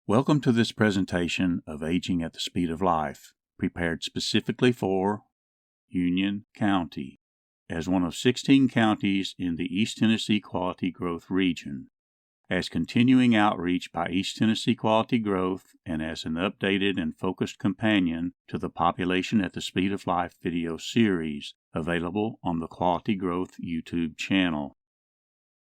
Welcome to this presentation of Aging at the Speed of Life, prepared specifically for Union County, as one of 16 counties in the East Tennessee Quality Growth region, as continuing outreach by East Tennessee Quality Growth and as an updated and focused companion to the Population at the Speed of Life video series available on the Quality Growth YouTube channel.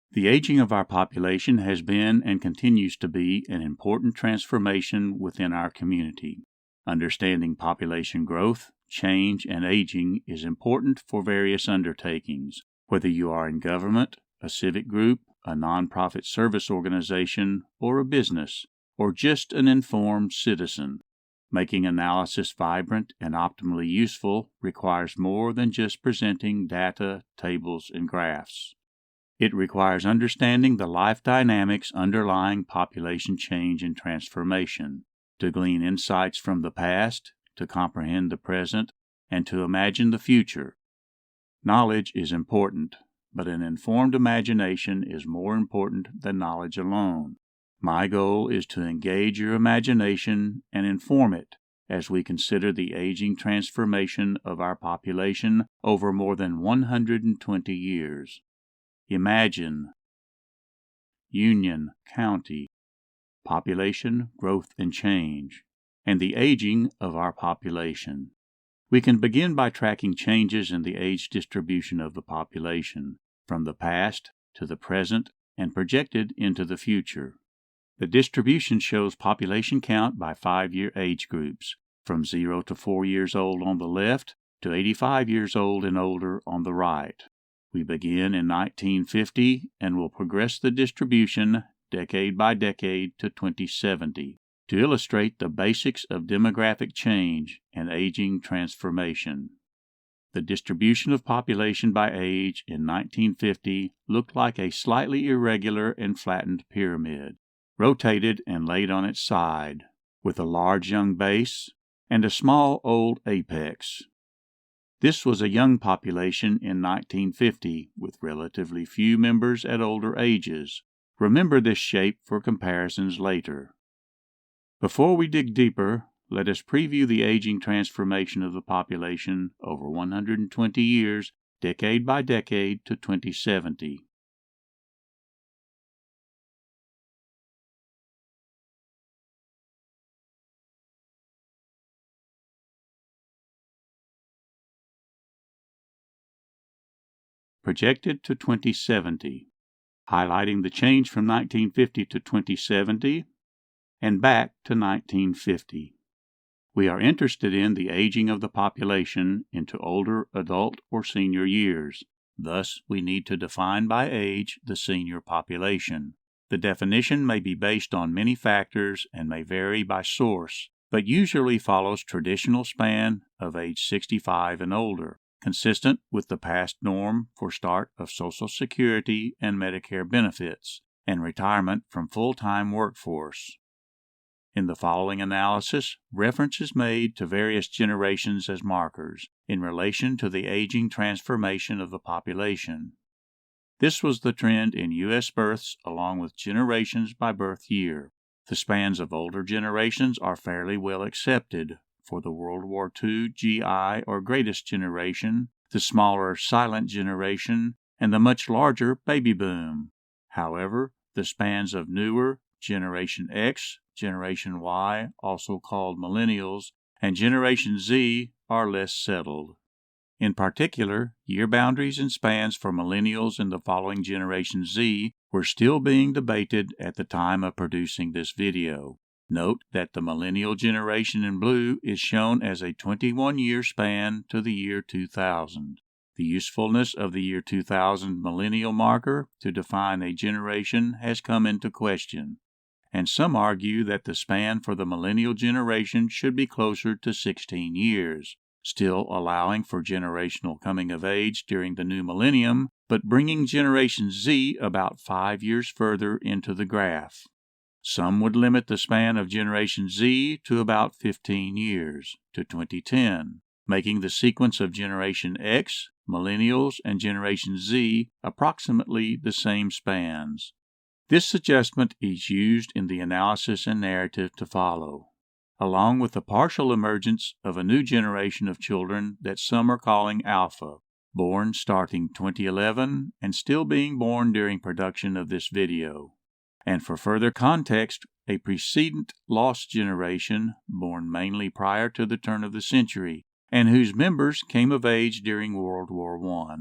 The aging of our population has been and continues to be an important transformation within our community. Understanding population growth, change, and aging is important for various undertakings, whether you are in government, a civic group, a nonprofit service organization, or a business, or just an informed citizen. Making analysis vibrant and optimally useful requires more than just presenting data, tables, and graphs. It requires understanding the life dynamics underlying population change and transformation, to glean insights from the past, to comprehend the present, and to imagine the future. Knowledge is important, but an informed imagination is more important than knowledge alone. My goal is to engage your imagination and inform it as we consider the aging transformation of our population over more than 120 years. Imagine Union County, population, growth, and change, and the aging of our population. We can begin by tracking changes in the age distribution of the population, from the past to the present and projected into the future. The distribution shows population count by 5-year age groups, from 0 to 4 years old on the left to 85 years old and older on the right. We begin in 1950 and will progress the distribution decade by decade to 2070 to illustrate the basics of demographic change and aging transformation. The distribution of population by age in 1950 looked like a slightly irregular and flattened pyramid, rotated and laid on its side, with a large young base and a small old apex. This was a young population in 1950 with relatively few members at older ages. Remember this shape for comparisons later. Before we dig deeper, let us preview the aging transformation of the population over 120 years, decade by decade to 2070. Projected to 2070, highlighting the change from 1950 to 2070 and back to 1950. We are interested in the aging of the population into older adult or senior years. Thus, we need to define by age the senior population. The definition may be based on many factors and may vary by source, but usually follows traditional span of age 65 and older, consistent with the past norm for start of Social Security and Medicare benefits, and retirement from full-time workforce. In the following analysis, reference is made to various generations as markers in relation to the aging transformation of the population. This was the trend in U.S. births along with generations by birth year. The spans of older generations are fairly well accepted. For the World War II GI or greatest generation, the smaller silent generation, and the much larger baby boom. However, the spans of newer Generation X, Generation Y, also called Millennials, and Generation Z are less settled. In particular, year boundaries and spans for Millennials and the following Generation Z were still being debated at the time of producing this video. Note that the millennial generation in blue is shown as a 21-year span to the year 2000. The usefulness of the year 2000 millennial marker to define a generation has come into question, and some argue that the span for the millennial generation should be closer to 16 years, still allowing for generational coming of age during the new millennium, but bringing Generation Z about 5 years further into the graph. Some would limit the span of Generation Z to about 15 years, to 2010, making the sequence of Generation X, Millennials, and Generation Z approximately the same spans. This adjustment is used in the analysis and narrative to follow, along with the partial emergence of a new generation of children that some are calling Alpha, born starting 2011 and still being born during production of this video. And for further context, a precedent lost generation born mainly prior to the turn of the century and whose members came of age during World War I.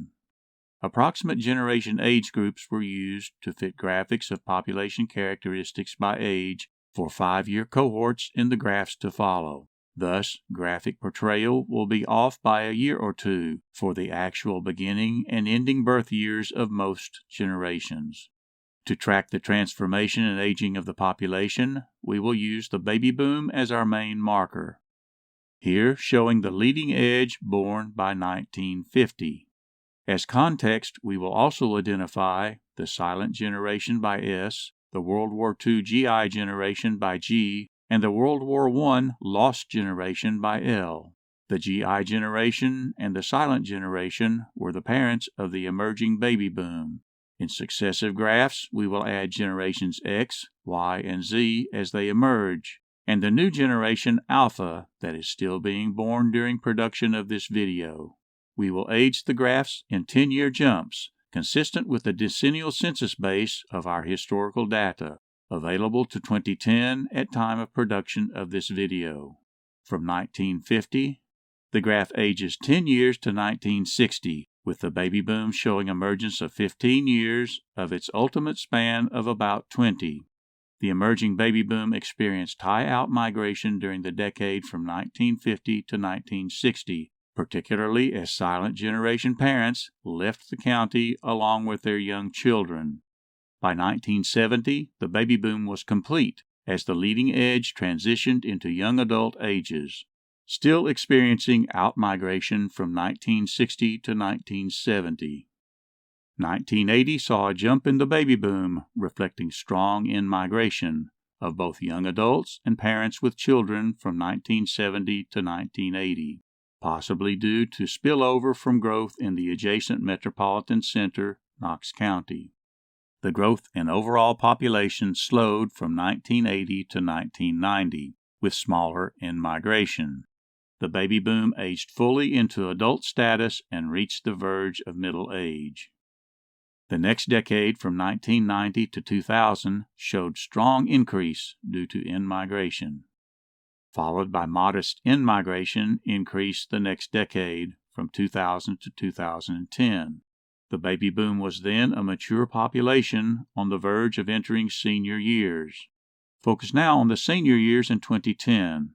Approximate generation age groups were used to fit graphics of population characteristics by age for 5-year cohorts in the graphs to follow. Thus, graphic portrayal will be off by a year or two for the actual beginning and ending birth years of most generations. To track the transformation and aging of the population, we will use the baby boom as our main marker. Here, showing the leading edge born by 1950. As context, we will also identify the silent generation by S, the World War II GI generation by G, and the World War I lost generation by L. The GI generation and the silent generation were the parents of the emerging baby boom. In successive graphs, we will add generations X, Y, and Z as they emerge, and the new generation Alpha that is still being born during production of this video. We will age the graphs in 10-year jumps, consistent with the decennial census base of our historical data, available to 2010 at time of production of this video. From 1950, the graph ages 10 years to 1960, with the baby boom showing emergence of 15 years of its ultimate span of about 20. The emerging baby boom experienced high outmigration during the decade from 1950 to 1960, particularly as silent generation parents left the county along with their young children. By 1970, the baby boom was complete as the leading edge transitioned into young adult ages, still experiencing outmigration from 1960 to 1970. 1980 saw a jump in the baby boom, reflecting strong in-migration of both young adults and parents with children from 1970 to 1980, possibly due to spillover from growth in the adjacent metropolitan center, Knox County. The growth in overall population slowed from 1980 to 1990, with smaller in-migration. The baby boom aged fully into adult status and reached the verge of middle age. The next decade from 1990 to 2000 showed strong increase due to in-migration, followed by modest in-migration increase the next decade from 2000 to 2010. The baby boom was then a mature population on the verge of entering senior years. Focus now on the senior years in 2010.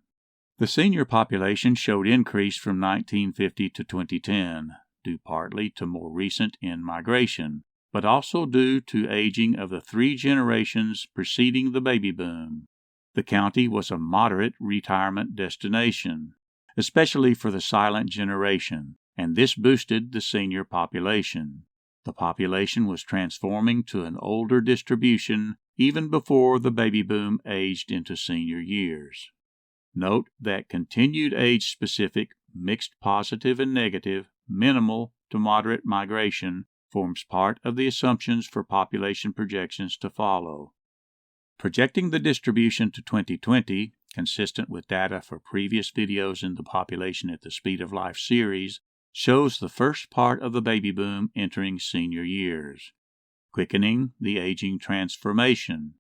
The senior population showed increase from 1950 to 2010, due partly to more recent in-migration, but also due to aging of the 3 generations preceding the baby boom. The county was a moderate retirement destination, especially for the silent generation, and this boosted the senior population. The population was transforming to an older distribution even before the baby boom aged into senior years. Note that continued age-specific, mixed positive and negative, minimal to moderate migration forms part of the assumptions for population projections to follow. Projecting the distribution to 2020, consistent with data for previous videos in the Population at the Speed of Life series, shows the first part of the baby boom entering senior years, quickening the aging transformation.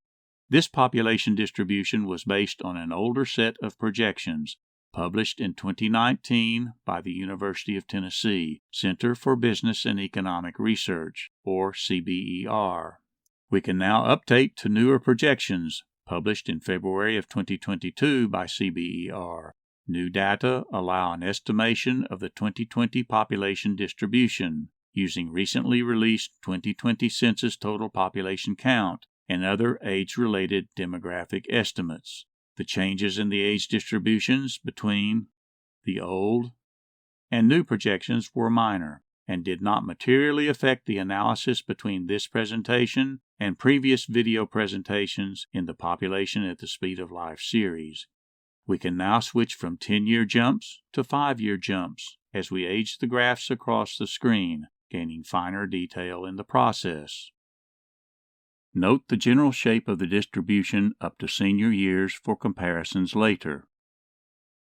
This population distribution was based on an older set of projections published in 2019 by the University of Tennessee Center for Business and Economic Research, or CBER. We can now update to newer projections published in February of 2022 by CBER. New data allow an estimation of the 2020 population distribution using recently released 2020 census total population count and other age-related demographic estimates. The changes in the age distributions between the old and new projections were minor and did not materially affect the analysis between this presentation and previous video presentations in the Population at the Speed of Life series. We can now switch from 10-year jumps to 5-year jumps as we age the graphs across the screen, gaining finer detail in the process. Note the general shape of the distribution up to senior years for comparisons later.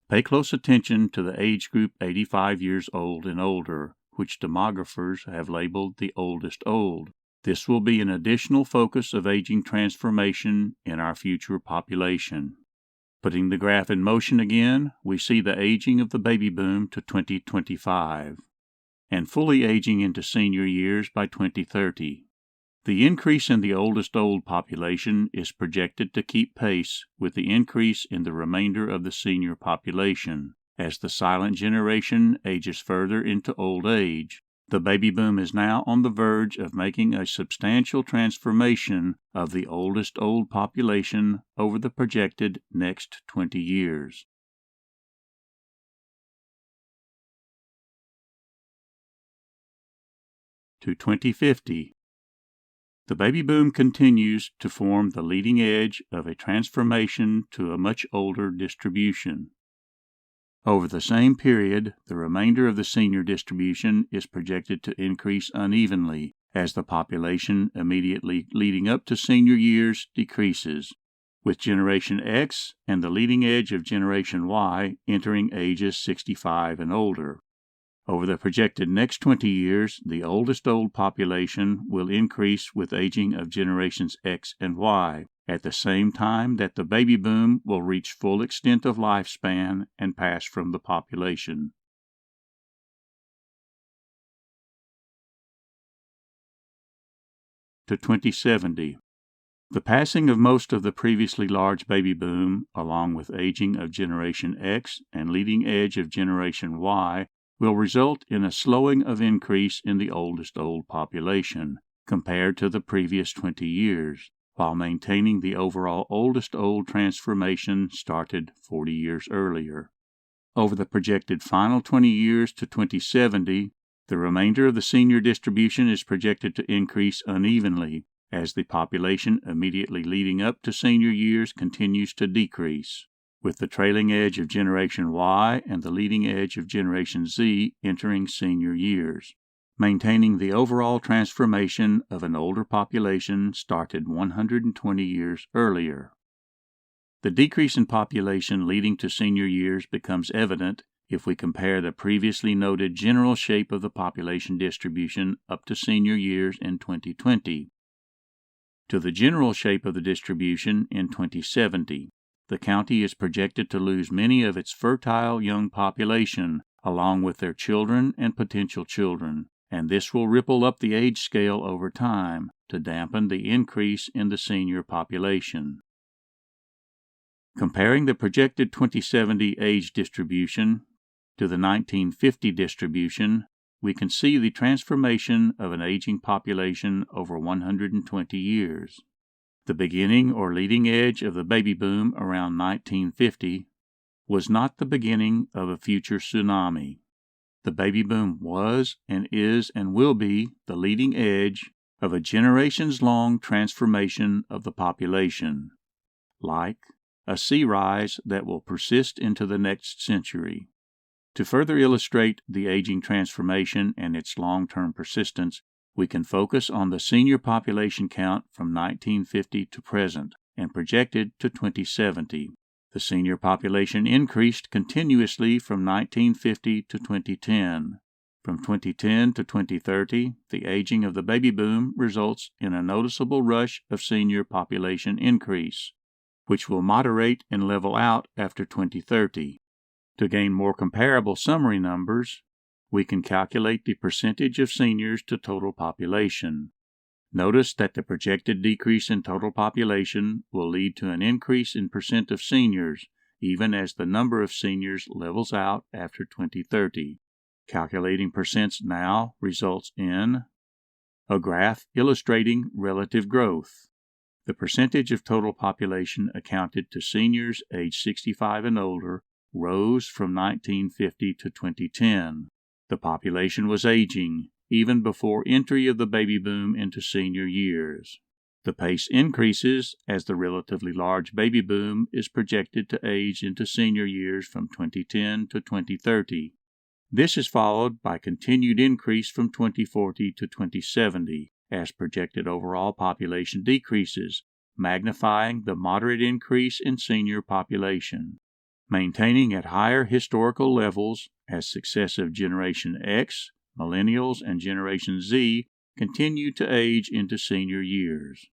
Pay close attention to the age group 85 years old and older, which demographers have labeled the oldest old. This will be an additional focus of aging transformation in our future population. Putting the graph in motion again, we see the aging of the baby boom to 2025, and fully aging into senior years by 2030. The increase in the oldest old population is projected to keep pace with the increase in the remainder of the senior population. As the silent generation ages further into old age, the baby boom is now on the verge of making a substantial transformation of the oldest old population over the projected next 20 years. To 2050. The baby boom continues to form the leading edge of a transformation to a much older distribution. Over the same period, the remainder of the senior distribution is projected to increase unevenly as the population immediately leading up to senior years decreases, with Generation X and the leading edge of Generation Y entering ages 65 and older. Over the projected next 20 years, the oldest old population will increase with aging of generations X and Y, at the same time that the baby boom will reach full extent of lifespan and pass from the population. To 2070. The passing of most of the previously large baby boom, along with aging of Generation X and leading edge of Generation Y, will result in a slowing of increase in the oldest old population compared to the previous 20 years, while maintaining the overall oldest old transformation started 40 years earlier. Over the projected final 20 years to 2070, the remainder of the senior distribution is projected to increase unevenly as the population immediately leading up to senior years continues to decrease, with the trailing edge of Generation Y and the leading edge of Generation Z entering senior years, maintaining the overall transformation of an older population started 120 years earlier. The decrease in population leading to senior years becomes evident if we compare the previously noted general shape of the population distribution up to senior years in 2020 to the general shape of the distribution in 2070. The county is projected to lose many of its fertile young population, along with their children and potential children, and this will ripple up the age scale over time to dampen the increase in the senior population. Comparing the projected 2070 age distribution to the 1950 distribution, we can see the transformation of an aging population over 120 years. The beginning or leading edge of the baby boom around 1950 was not the beginning of a future tsunami. The baby boom was and is and will be the leading edge of a generations-long transformation of the population, like a sea rise that will persist into the next century. To further illustrate the aging transformation and its long-term persistence, we can focus on the senior population count from 1950 to present and projected to 2070. The senior population increased continuously from 1950 to 2010. From 2010 to 2030, the aging of the baby boom results in a noticeable rush of senior population increase, which will moderate and level out after 2030. To gain more comparable summary numbers, we can calculate the percentage of seniors to total population. Notice that the projected decrease in total population will lead to an increase in percent of seniors, even as the number of seniors levels out after 2030. Calculating percents now results in a graph illustrating relative growth. The percentage of total population accounted to seniors age 65 and older rose from 1950 to 2010. The population was aging, even before entry of the baby boom into senior years. The pace increases as the relatively large baby boom is projected to age into senior years from 2010 to 2030. This is followed by continued increase from 2040 to 2070, as projected overall population decreases, magnifying the moderate increase in senior population. Maintaining at higher historical levels as successive Generation X, Millennials, and Generation Z continue to age into senior years.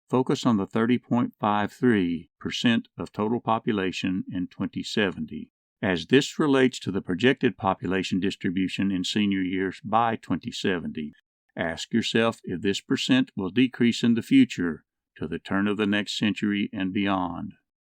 Focus on the 30.53% of total population in 2070, as this relates to the projected population distribution in senior years by 2070. Ask yourself if this percent will decrease in the future to the turn of the next century and beyond,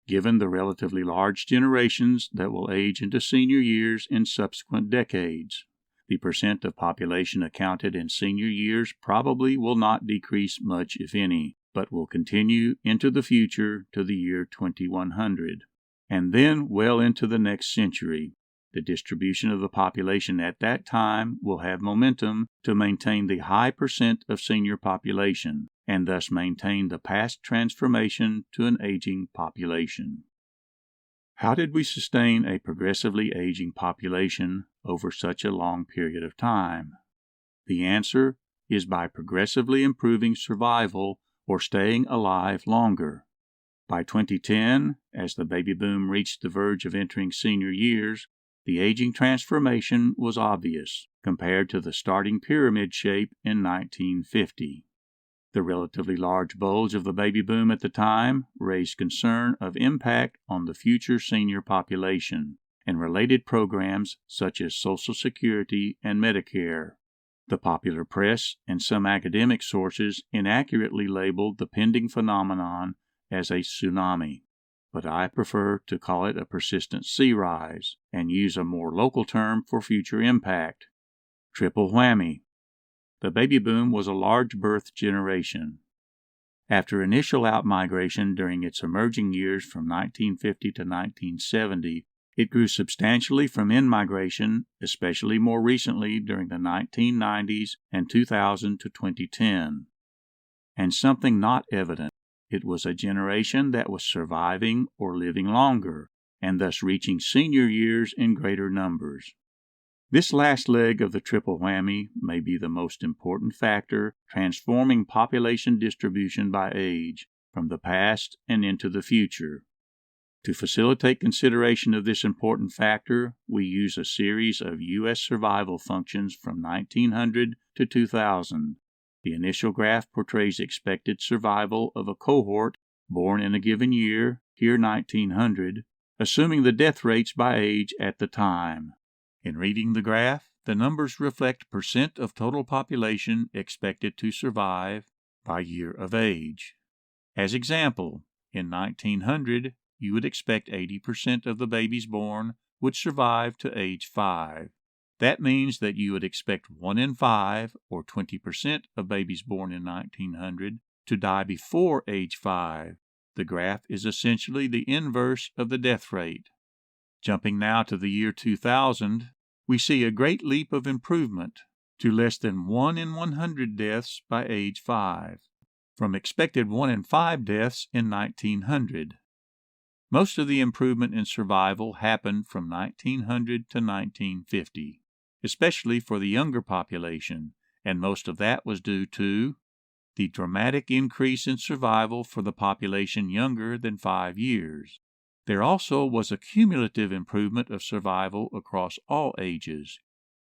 given the relatively large generations that will age into senior years in subsequent decades. The percent of population accounted in senior years probably will not decrease much, if any, but will continue into the future to the year 2100, and then well into the next century. The distribution of the population at that time will have momentum to maintain the high percent of senior population, and thus maintain the past transformation to an aging population. How did we sustain a progressively aging population over such a long period of time? The answer is by progressively improving survival or staying alive longer. By 2010, as the baby boom reached the verge of entering senior years, the aging transformation was obvious compared to the starting pyramid shape in 1950. The relatively large bulge of the baby boom at the time raised concern of impact on the future senior population and related programs such as Social Security and Medicare. The popular press and some academic sources inaccurately labeled the pending phenomenon as a tsunami, but I prefer to call it a persistent sea rise and use a more local term for future impact. Triple whammy. The baby boom was a large birth generation. After initial outmigration during its emerging years from 1950 to 1970, it grew substantially from in-migration, especially more recently during the 1990s and 2000 to 2010. And something not evident, it was a generation that was surviving or living longer, and thus reaching senior years in greater numbers. This last leg of the triple whammy may be the most important factor transforming population distribution by age from the past and into the future. To facilitate consideration of this important factor, we use a series of U.S. survival functions from 1900 to 2000. The initial graph portrays expected survival of a cohort born in a given year, here 1900, assuming the death rates by age at the time. In reading the graph, the numbers reflect percent of total population expected to survive by year of age. As example, in 1900, you would expect 80% of the babies born would survive to age 5. That means that you would expect 1 in 5, or 20% of babies born in 1900, to die before age 5. The graph is essentially the inverse of the death rate. Jumping now to the year 2000, we see a great leap of improvement to less than 1 in 100 deaths by age 5, from expected 1 in 5 deaths in 1900. Most of the improvement in survival happened from 1900 to 1950, especially for the younger population, and most of that was due to the dramatic increase in survival for the population younger than 5 years. There also was a cumulative improvement of survival across all ages,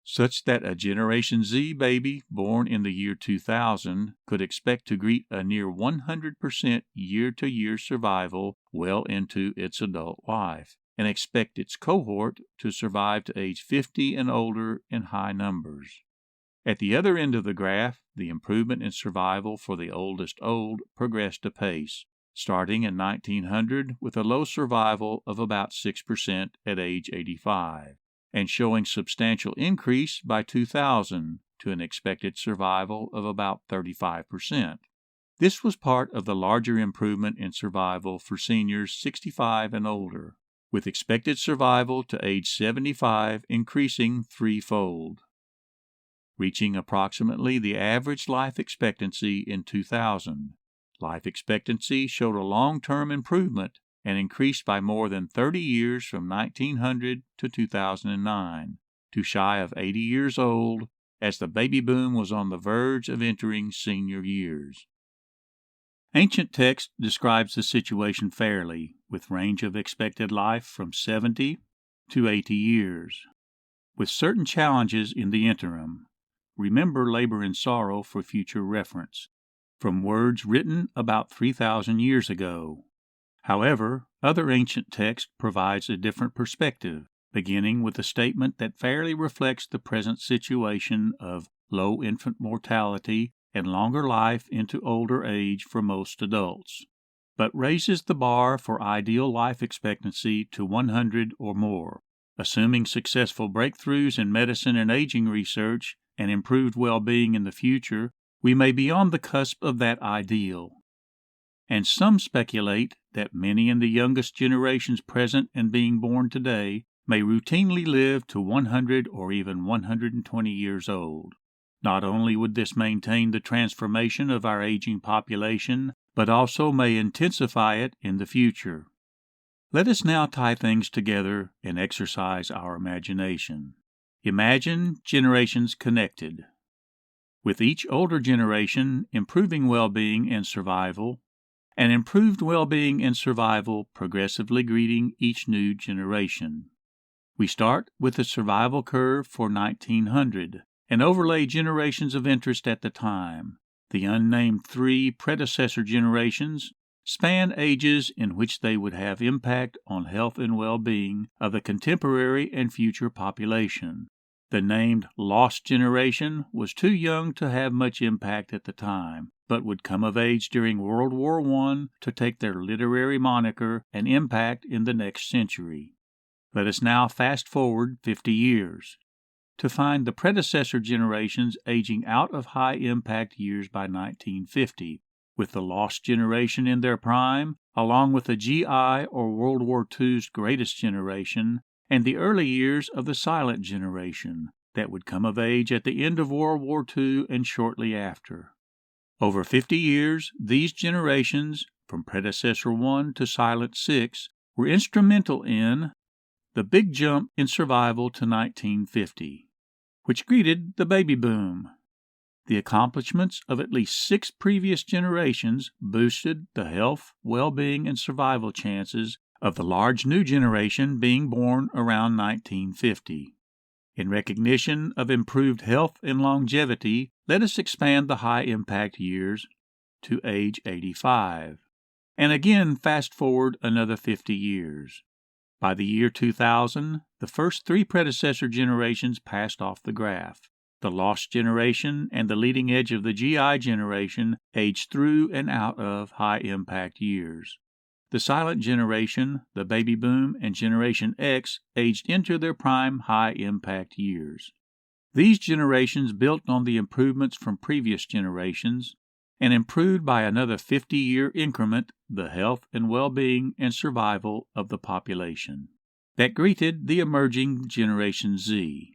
such that a Generation Z baby born in the year 2000 could expect to greet a near 100% year-to-year survival well into its adult life, and expect its cohort to survive to age 50 and older in high numbers. At the other end of the graph, the improvement in survival for the oldest old progressed apace, starting in 1900 with a low survival of about 6% at age 85, and showing substantial increase by 2000 to an expected survival of about 35%. This was part of the larger improvement in survival for seniors 65 and older, with expected survival to age 75 increasing threefold, reaching approximately the average life expectancy in 2000. Life expectancy showed a long-term improvement and increased by more than 30 years from 1900 to 2009, to shy of 80 years old, as the baby boom was on the verge of entering senior years. Ancient text describes the situation fairly, with range of expected life from 70 to 80 years, with certain challenges in the interim. Remember labor and sorrow for future reference, from words written about 3,000 years ago. However, other ancient text provides a different perspective, beginning with a statement that fairly reflects the present situation of low infant mortality and longer life into older age for most adults, but raises the bar for ideal life expectancy to 100 or more. Assuming successful breakthroughs in medicine and aging research and improved well-being in the future, we may be on the cusp of that ideal. And some speculate that many in the youngest generations present and being born today may routinely live to 100 or even 120 years old. Not only would this maintain the transformation of our aging population, but also may intensify it in the future. Let us now tie things together and exercise our imagination. Imagine generations connected, with each older generation improving well-being and survival, and improved well-being and survival progressively greeting each new generation. We start with the survival curve for 1900 and overlay generations of interest at the time. The unnamed 3 predecessor generations span ages in which they would have impact on health and well-being of the contemporary and future population. The named lost generation was too young to have much impact at the time, but would come of age during World War I to take their literary moniker and impact in the next century. Let us now fast forward 50 years to find the predecessor generations aging out of high-impact years by 1950, with the lost generation in their prime, along with the GI or World War II's greatest generation, and the early years of the silent generation that would come of age at the end of World War II and shortly after. Over 50 years, these generations, from predecessor 1 to silent 6, were instrumental in the big jump in survival to 1950, which greeted the baby boom. The accomplishments of at least 6 previous generations boosted the health, well-being, and survival chances of the large new generation being born around 1950. In recognition of improved health and longevity, let us expand the high-impact years to age 85, and again fast forward another 50 years. By the year 2000, the first 3 predecessor generations passed off the graph. The lost generation and the leading edge of the GI generation aged through and out of high-impact years. The silent generation, the baby boom, and Generation X aged into their prime high-impact years. These generations built on the improvements from previous generations and improved by another 50-year increment the health and well-being and survival of the population that greeted the emerging Generation Z.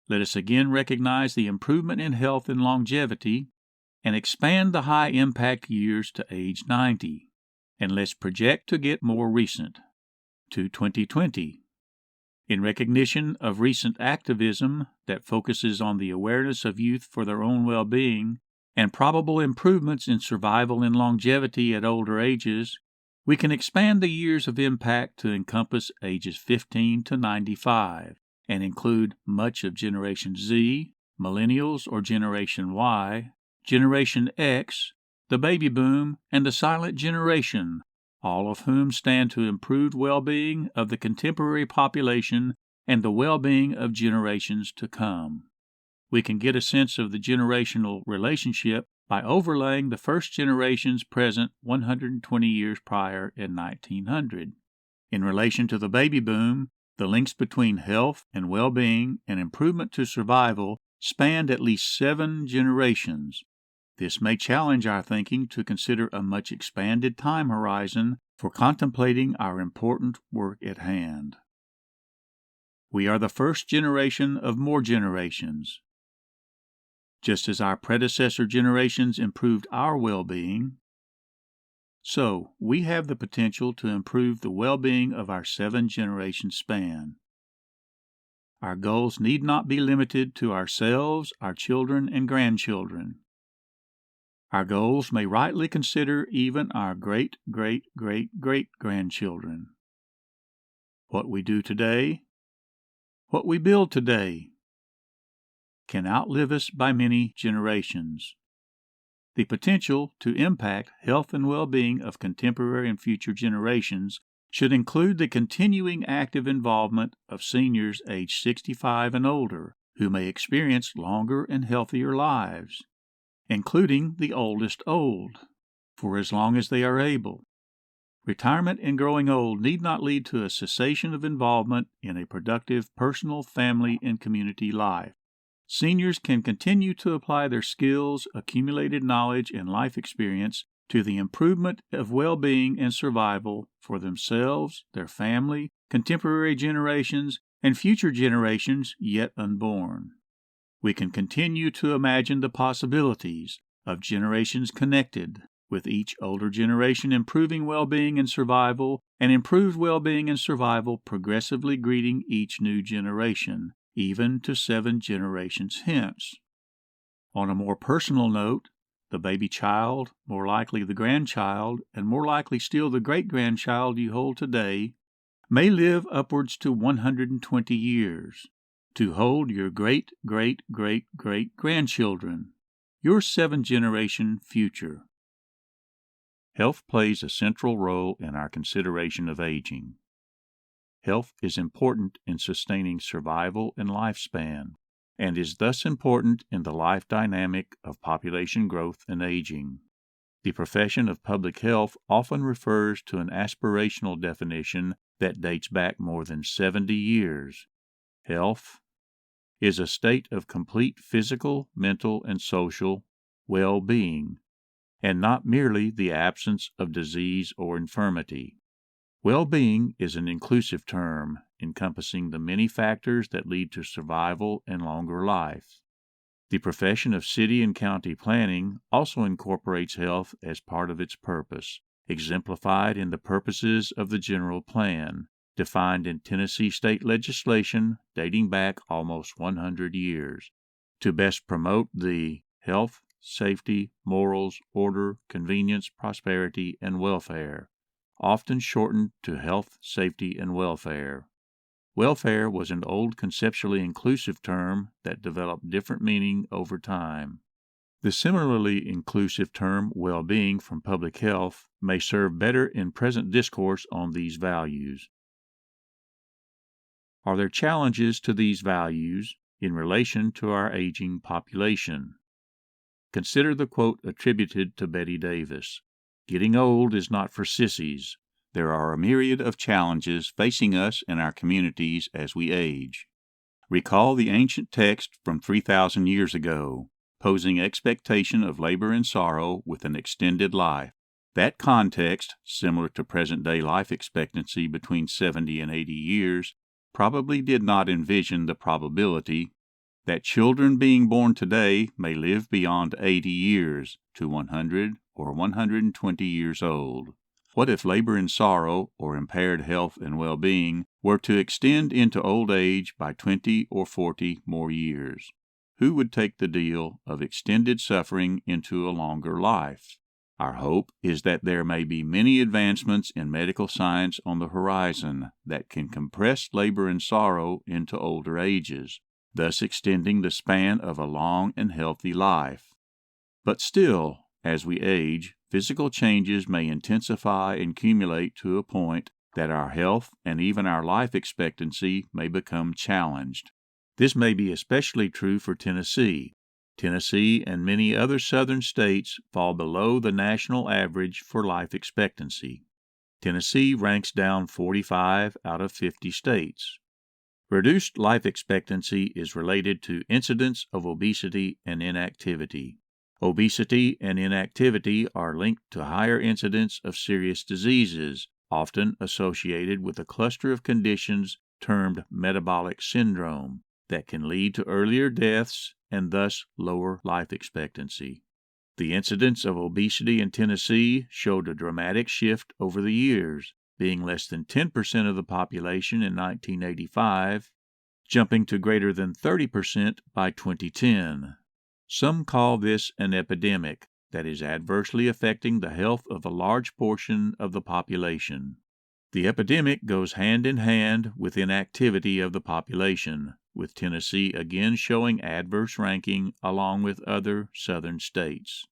Let us again recognize the improvement in health and longevity and expand the high-impact years to age 90. And let's project to get more recent, to 2020. In recognition of recent activism that focuses on the awareness of youth for their own well-being and probable improvements in survival and longevity at older ages, we can expand the years of impact to encompass ages 15 to 95 and include much of Generation Z, Millennials or Generation Y, Generation X, the baby boom, and the silent generation, all of whom stand to improved well-being of the contemporary population and the well-being of generations to come. We can get a sense of the generational relationship by overlaying the first generations present 120 years prior in 1900. In relation to the baby boom, the links between health and well-being and improvement to survival spanned at least 7 generations. This may challenge our thinking to consider a much expanded time horizon for contemplating our important work at hand. We are the first generation of more generations. Just as our predecessor generations improved our well-being, so we have the potential to improve the well-being of our 7-generation span. our goals need not be limited to ourselves, our children, and grandchildren. Our goals may rightly consider even our great-great-great-great-grandchildren. What we do today, what we build today, can outlive us by many generations. The potential to impact health and well-being of contemporary and future generations should include the continuing active involvement of seniors aged 65 and older who may experience longer and healthier lives, including the oldest old, for as long as they are able. Retirement and growing old need not lead to a cessation of involvement in a productive personal, family, and community life. Seniors can continue to apply their skills, accumulated knowledge, and life experience to the improvement of well-being and survival for themselves, their family, contemporary generations, and future generations yet unborn. We can continue to imagine the possibilities of generations connected, with each older generation improving well-being and survival, and improved well-being and survival progressively greeting each new generation, even to 7 generations hence. On a more personal note, the baby child, more likely the grandchild, and more likely still the great-grandchild you hold today, may live upwards to 120 years, to hold your great-great-great-great-grandchildren, your 7-generation future. Health plays a central role in our consideration of aging. Health is important in sustaining survival and lifespan, and is thus important in the life dynamic of population growth and aging. The profession of public health often refers to an aspirational definition that dates back more than 70 years. Health is a state of complete physical, mental, and social well-being, and not merely the absence of disease or infirmity. Well-being is an inclusive term, encompassing the many factors that lead to survival and longer life. The profession of city and county planning also incorporates health as part of its purpose, exemplified in the purposes of the general plan, defined in Tennessee state legislation dating back almost 100 years, to best promote the health, safety, morals, order, convenience, prosperity, and welfare, often shortened to health, safety, and welfare. Welfare was an old conceptually inclusive term that developed different meaning over time. The similarly inclusive term well-being from public health may serve better in present discourse on these values. Are there challenges to these values in relation to our aging population? Consider the quote attributed to Betty Davis, "Getting old is not for sissies. There are a myriad of challenges facing us and our communities as we age." Recall the ancient text from 3,000 years ago, posing expectation of labor and sorrow with an extended life. That context, similar to present-day life expectancy between 70 and 80 years, probably did not envision the probability that children being born today may live beyond 80 years to 100 or 120 years old. What if labor and sorrow, or impaired health and well-being, were to extend into old age by 20 or 40 more years? Who would take the deal of extended suffering into a longer life? Our hope is that there may be many advancements in medical science on the horizon that can compress labor and sorrow into older ages, thus extending the span of a long and healthy life. But still, as we age, physical changes may intensify and accumulate to a point that our health and even our life expectancy may become challenged. This may be especially true for Tennessee. Tennessee and many other southern states fall below the national average for life expectancy. Tennessee ranks down 45 out of 50 states. Reduced life expectancy is related to incidence of obesity and inactivity. Obesity and inactivity are linked to higher incidence of serious diseases, often associated with a cluster of conditions termed metabolic syndrome, that can lead to earlier deaths and thus lower life expectancy. The incidence of obesity in Tennessee showed a dramatic shift over the years, being less than 10% of the population in 1985, jumping to greater than 30% by 2010. Some call this an epidemic that is adversely affecting the health of a large portion of the population. The epidemic goes hand in hand with inactivity of the population, with Tennessee again showing adverse ranking along with other southern states.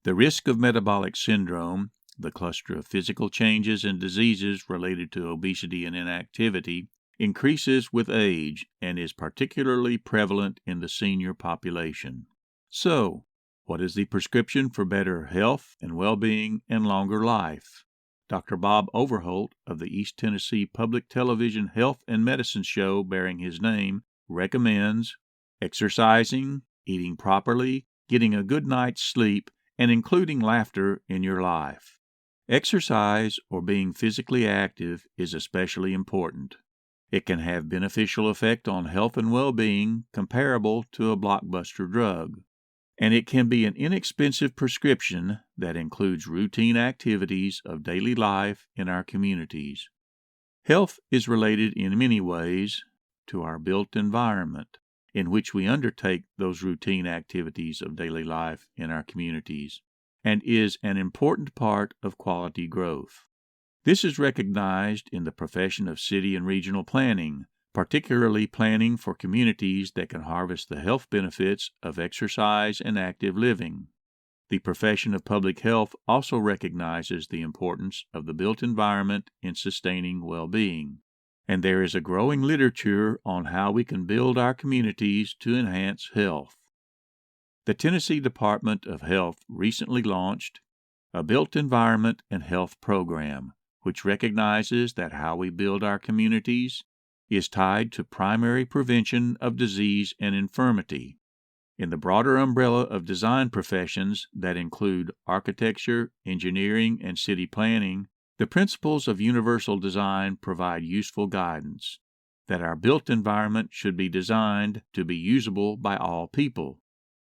The risk of metabolic syndrome, the cluster of physical changes and diseases related to obesity and inactivity, increases with age and is particularly prevalent in the senior population. So, what is the prescription for better health and well-being and longer life? Dr. Bob Overholt of the East Tennessee Public Television Health and Medicine show bearing his name recommends exercising, eating properly, getting a good night's sleep, and including laughter in your life. Exercise or being physically active is especially important. It can have beneficial effect on health and well-being comparable to a blockbuster drug. And it can be an inexpensive prescription that includes routine activities of daily life in our communities. Health is related in many ways to our built environment in which we undertake those routine activities of daily life in our communities, and is an important part of quality growth. This is recognized in the profession of city and regional planning, particularly planning for communities that can harvest the health benefits of exercise and active living. The profession of public health also recognizes the importance of the built environment in sustaining well-being, and there is a growing literature on how we can build our communities to enhance health. The Tennessee Department of Health recently launched a Built Environment and Health program, which recognizes that how we build our communities is tied to primary prevention of disease and infirmity. In the broader umbrella of design professions that include architecture, engineering, and city planning, the principles of universal design provide useful guidance that our built environment should be designed to be usable by all people.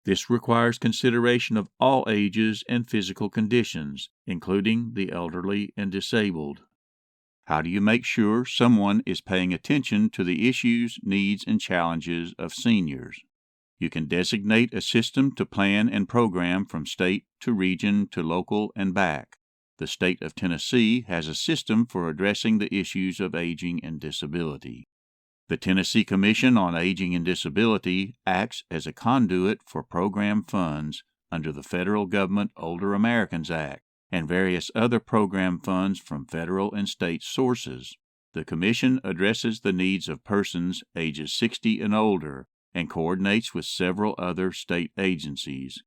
This requires consideration of all ages and physical conditions, including the elderly and disabled. How do you make sure someone is paying attention to the issues, needs, and challenges of seniors? You can designate a system to plan and program from state to region to local and back. The state of Tennessee has a system for addressing the issues of aging and disability. The Tennessee Commission on Aging and Disability acts as a conduit for program funds under the Federal Government Older Americans Act and various other program funds from federal and state sources. The Commission addresses the needs of persons ages 60 and older and coordinates with several other state agencies.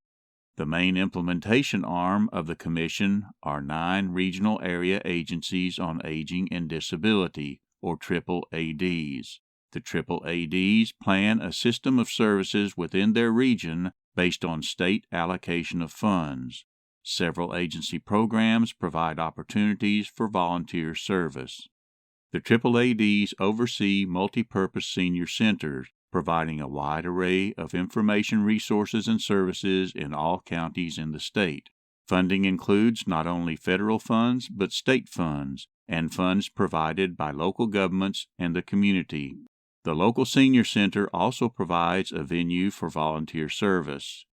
The main implementation arm of the Commission are 9 regional area agencies on aging and disability, or AAADs. The AAADs plan a system of services within their region based on state allocation of funds. Several agency programs provide opportunities for volunteer service. The AAADs oversee multipurpose senior centers, providing a wide array of information resources and services in all counties in the state. Funding includes not only federal funds but state funds and funds provided by local governments and the community. The local senior center also provides a venue for volunteer service.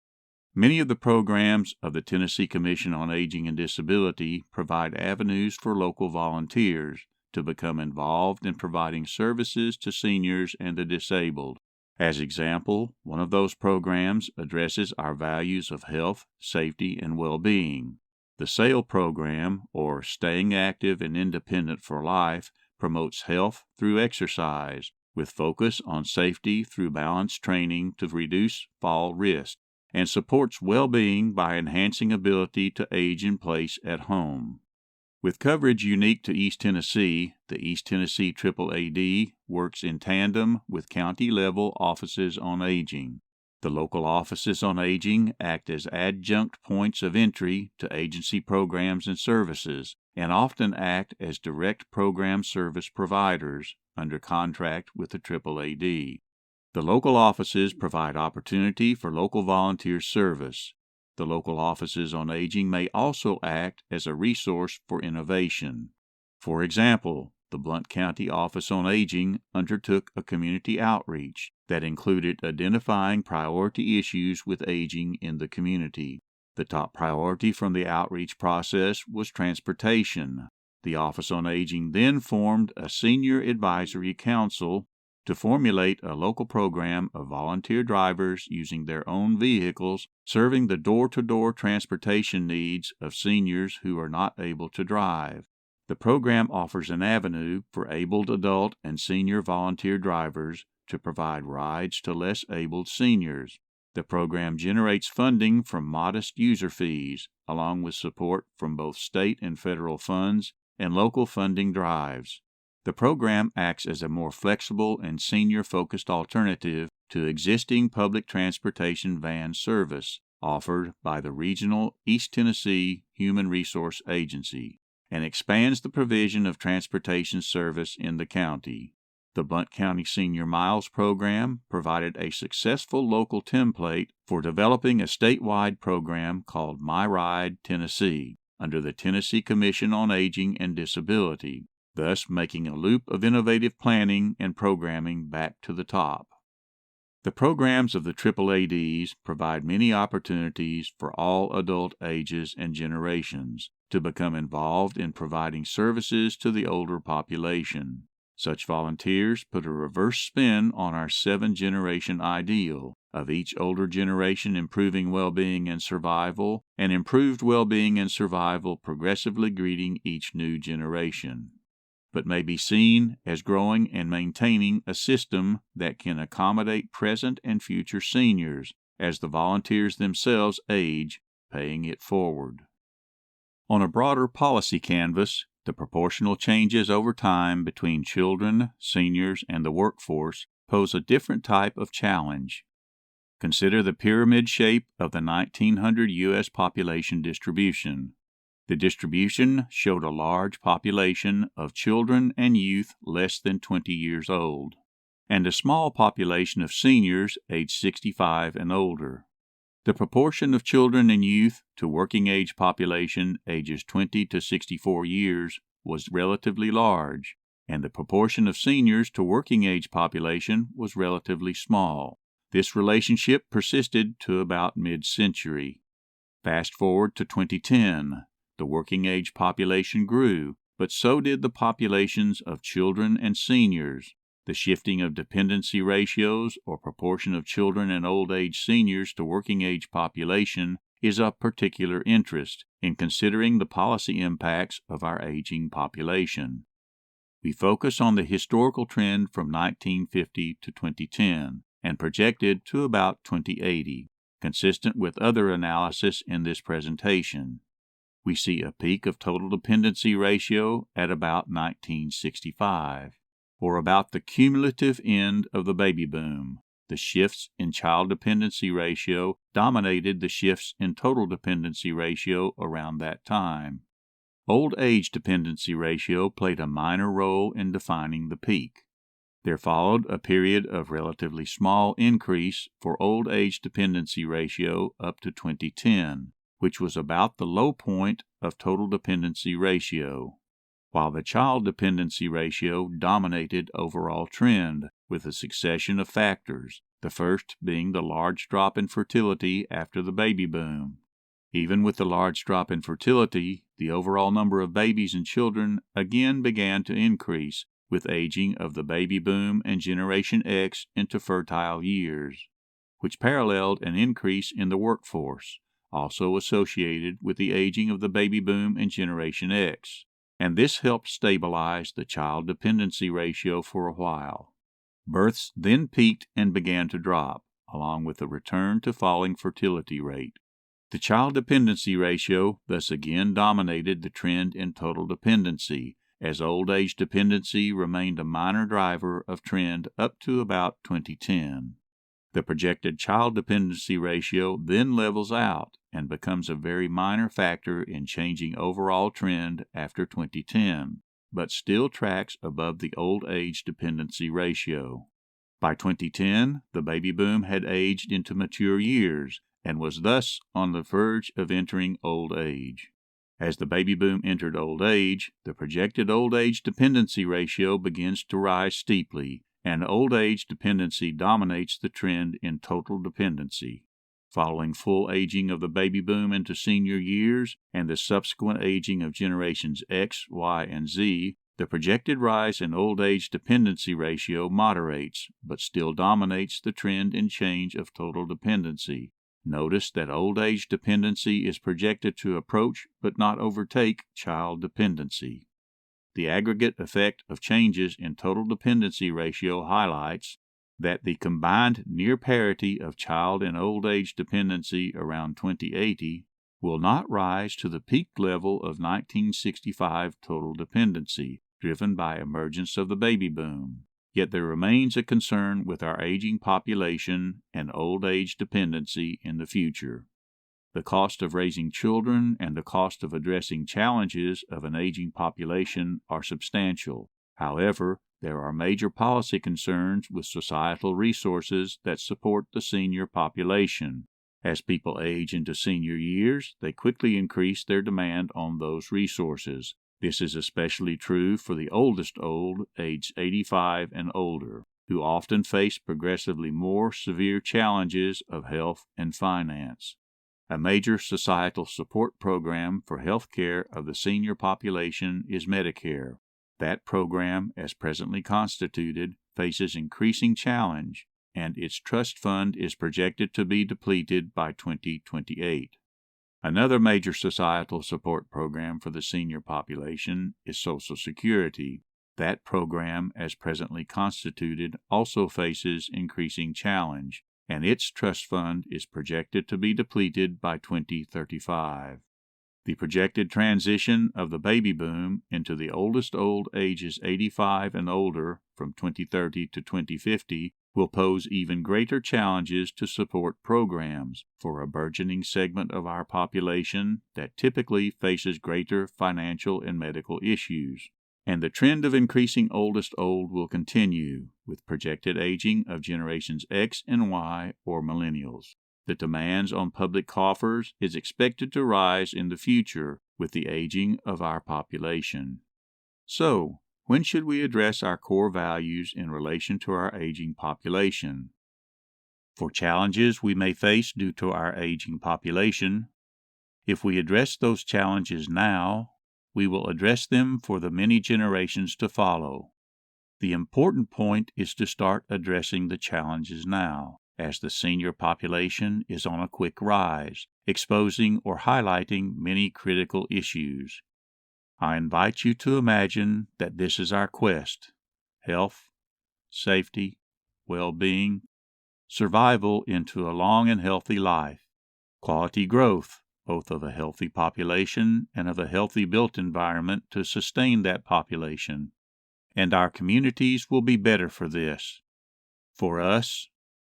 Many of the programs of the Tennessee Commission on Aging and Disability provide avenues for local volunteers to become involved in providing services to seniors and the disabled. As example, one of those programs addresses our values of health, safety, and well-being. The SAIL program, or Staying Active and Independent for Life, promotes health through exercise, with focus on safety through balanced training to reduce fall risk, and supports well-being by enhancing ability to age in place at home. With coverage unique to East Tennessee, the East Tennessee AAAD works in tandem with county-level offices on aging. The local offices on aging act as adjunct points of entry to agency programs and services, and often act as direct program service providers under contract with the AAAD. The local offices provide opportunity for local volunteer service. The local offices on aging may also act as a resource for innovation. For example, the Blount County Office on Aging undertook a community outreach that included identifying priority issues with aging in the community. The top priority from the outreach process was transportation. The Office on Aging then formed a Senior Advisory Council to formulate a local program of volunteer drivers using their own vehicles, serving the door-to-door transportation needs of seniors who are not able to drive. The program offers an avenue for abled adult and senior volunteer drivers to provide rides to less abled seniors. The program generates funding from modest user fees, along with support from both state and federal funds and local funding drives. The program acts as a more flexible and senior-focused alternative to existing public transportation van service offered by the regional East Tennessee Human Resource Agency, and expands the provision of transportation service in the county. The Blount County Senior Miles program provided a successful local template for developing a statewide program called My Ride Tennessee under the Tennessee Commission on Aging and Disability, thus making a loop of innovative planning and programming back to the top. The programs of the AAADs provide many opportunities for all adult ages and generations to become involved in providing services to the older population. Such volunteers put a reverse spin on our 7-generation ideal of each older generation improving well-being and survival, and improved well-being and survival progressively greeting each new generation, but may be seen as growing and maintaining a system that can accommodate present and future seniors as the volunteers themselves age, paying it forward. On a broader policy canvas, the proportional changes over time between children, seniors, and the workforce pose a different type of challenge. Consider the pyramid shape of the 1900 U.S. population distribution. The distribution showed a large population of children and youth less than 20 years old, and a small population of seniors aged 65 and older. The proportion of children and youth to working age population ages 20 to 64 years was relatively large, and the proportion of seniors to working age population was relatively small. This relationship persisted to about mid-century. Fast forward to 2010. The working age population grew, but so did the populations of children and seniors. The shifting of dependency ratios, or proportion of children and old age seniors to working age population, is of particular interest in considering the policy impacts of our aging population. We focus on the historical trend from 1950 to 2010 and projected to about 2080, consistent with other analysis in this presentation. We see a peak of total dependency ratio at about 1965, or about the cumulative end of the baby boom. The shifts in child dependency ratio dominated the shifts in total dependency ratio around that time. Old age dependency ratio played a minor role in defining the peak. There followed a period of relatively small increase for old age dependency ratio up to 2010, which was about the low point of total dependency ratio, while the child dependency ratio dominated overall trend with a succession of factors, the first being the large drop in fertility after the baby boom. Even with the large drop in fertility, the overall number of babies and children again began to increase with aging of the baby boom and Generation X into fertile years, which paralleled an increase in the workforce, also associated with the aging of the baby boom and Generation X, and this helped stabilize the child dependency ratio for a while. Births then peaked and began to drop, along with a return to falling fertility rate. The child dependency ratio thus again dominated the trend in total dependency, as old age dependency remained a minor driver of trend up to about 2010. The projected child dependency ratio then levels out and becomes a very minor factor in changing overall trend after 2010, but still tracks above the old age dependency ratio. By 2010, the baby boom had aged into mature years and was thus on the verge of entering old age. As the baby boom entered old age, the projected old age dependency ratio begins to rise steeply, and old age dependency dominates the trend in total dependency. Following full aging of the baby boom into senior years and the subsequent aging of generations X, Y, and Z, the projected rise in old age dependency ratio moderates, but still dominates the trend in change of total dependency. Notice that old age dependency is projected to approach but not overtake child dependency. The aggregate effect of changes in total dependency ratio highlights that the combined near parity of child and old age dependency around 2080 will not rise to the peak level of 1965 total dependency, driven by emergence of the baby boom. Yet there remains a concern with our aging population and old age dependency in the future. The cost of raising children and the cost of addressing challenges of an aging population are substantial. However, there are major policy concerns with societal resources that support the senior population. As people age into senior years, they quickly increase their demand on those resources. This is especially true for the oldest old, aged 85 and older, who often face progressively more severe challenges of health and finance. A major societal support program for health care of the senior population is Medicare. That program, as presently constituted, faces increasing challenge, and its trust fund is projected to be depleted by 2028. Another major societal support program for the senior population is Social Security. That program, as presently constituted, also faces increasing challenge, and its trust fund is projected to be depleted by 2035. The projected transition of the baby boom into the oldest old ages 85 and older from 2030 to 2050 will pose even greater challenges to support programs for a burgeoning segment of our population that typically faces greater financial and medical issues. And the trend of increasing oldest old will continue, with projected aging of generations X and Y or millennials. The demands on public coffers is expected to rise in the future with the aging of our population. So, when should we address our core values in relation to our aging population? For challenges we may face due to our aging population, if we address those challenges now, we will address them for the many generations to follow. The important point is to start addressing the challenges now, as the senior population is on a quick rise, exposing or highlighting many critical issues. I invite you to imagine that this is our quest: health, safety, well-being, survival into a long and healthy life, quality growth, both of a healthy population and of a healthy built environment to sustain that population. And our communities will be better for this, for us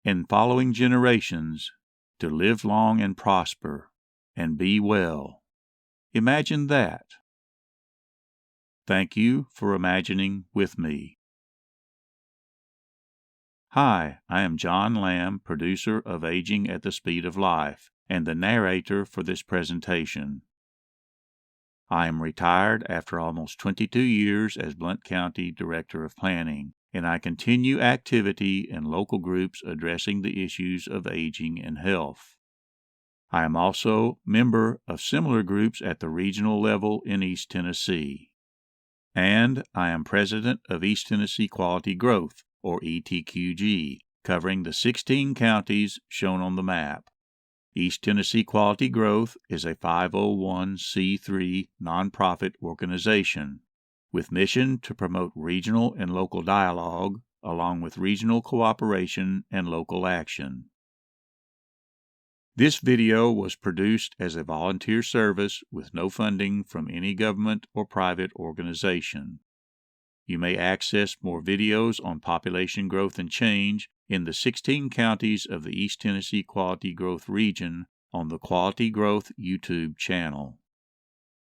and following generations to live long and prosper and be well. Imagine that. Thank you for imagining with me. Hi, I am John Lamb, producer of Aging at the Speed of Life, and the narrator for this presentation. I am retired after almost 22 years as Blount County Director of Planning, and I continue activity in local groups addressing the issues of aging and health. I am also member of similar groups at the regional level in East Tennessee. And I am president of East Tennessee Quality Growth, or ETQG, covering the 16 counties shown on the map. East Tennessee Quality Growth is a 501c3 nonprofit organization with mission to promote regional and local dialogue, along with regional cooperation and local action. This video was produced as a volunteer service with no funding from any government or private organization. You may access more videos on population growth and change in the 16 counties of the East Tennessee Quality Growth region on the Quality Growth YouTube channel.